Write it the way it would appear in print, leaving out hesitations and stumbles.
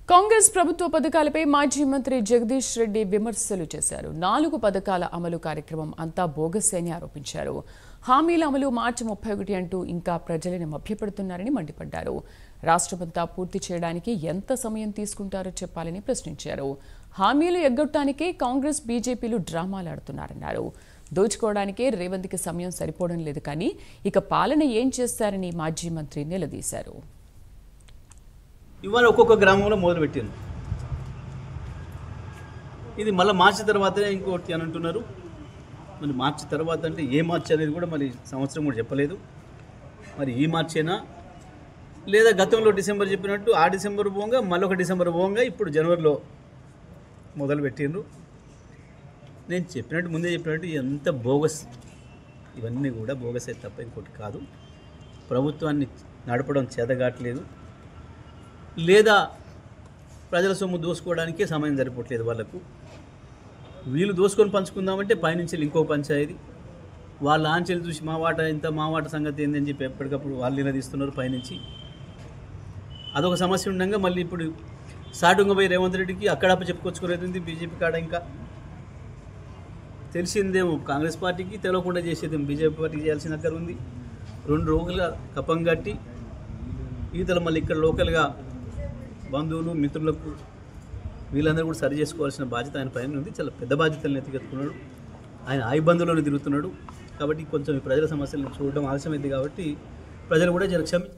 కాంగ్రెస్ ప్రభుత్వ పథకాలపై మాజీ మంత్రి జగదీష్ రెడ్డి విమర్శలు చేశారు. 4 పథకాల అమలు కార్యక్రమం అంతా బోగస్ అని ఆరోపించారు. హామీల అమలు మార్చి 31 అంటూ ఇంకా ప్రజలను మభ్యపెడుతున్నారని మండిపడ్డారు. రాష్ట్రమంతా పూర్తి చేయడానికి ఎంత సమయం తీసుకుంటారో చెప్పాలని ప్రశ్నించారు. హామీలు ఎగ్గొట్టడానికే కాంగ్రెస్ బీజేపీలు డ్రామాలాడుతున్నారన్నారు. దోచుకోవడానికే రేవంత్కి సమయం సరిపోవడం లేదు కానీ ఇక పాలన ఏం చేస్తారని మాజీ మంత్రి నిలదీశారు. ఇవాళ ఒక్కొక్క గ్రామంలో మొదలుపెట్టాను. ఇది మళ్ళీ మార్చి తర్వాతనే ఇంకోటి అని అంటున్నారు. మరి మార్చి తర్వాత అంటే ఏ మార్చి అనేది కూడా మరి సంవత్సరం కూడా చెప్పలేదు. మరి ఈ మార్చేనా లేదా గతంలో డిసెంబర్ చెప్పినట్టు ఆ డిసెంబర్ పోగా మళ్ళొక డిసెంబర్ పోగా ఇప్పుడు జనవరిలో మొదలుపెట్టిండ్రు. నేను చెప్పినట్టు ముందే చెప్పినట్టు ఎంత బోగస్, ఇవన్నీ కూడా బోగసే తప్ప ఇంకోటి కాదు. ప్రభుత్వాన్ని నడపడం చేతగాట్లేదు, లేదా ప్రజల సొమ్ము దోసుకోవడానికే సమయం సరిపోవట్లేదు వాళ్ళకు. వీళ్ళు దోసుకొని పంచుకుందామంటే పైనుంచి ఇంకో పంచాయతీ వాళ్ళ ఆంచెలు చూసి మా వాట ఇంత, మా వాట సంగతి ఏందని చెప్పి ఎప్పటికప్పుడు వాళ్ళు నిలదీస్తున్నారు పైనుంచి. అదొక సమస్య ఉండగా మళ్ళీ ఇప్పుడు సాటుంగపోయి రేవంత్ రెడ్డికి అక్కడప్ప చెప్పుకొచ్చుకునేది బీజేపీ కాడ. ఇంకా తెలిసిందేమో కాంగ్రెస్ పార్టీకి, తెలియకుండా చేసేదేమో బీజేపీ పార్టీకి చేయాల్సిన అక్కర ఉంది. 2 రోజులుగా కప్పం కట్టి ఈతలు మళ్ళీ ఇక్కడ లోకల్గా బంధువులు మిత్రులకు వీళ్ళందరూ కూడా సరి చేసుకోవాల్సిన బాధ్యత ఆయన పైన ఉంది. చాలా పెద్ద బాధ్యతలను ఎత్తుకెత్తుకున్నాడు. ఆయన ఆ ఇబ్బందుల్లోనే తిరుగుతున్నాడు. కాబట్టి కొంచెం ప్రజల సమస్యలను చూడడం ఆలస్యమైంది. కాబట్టి ప్రజలు కూడా జర క్షమి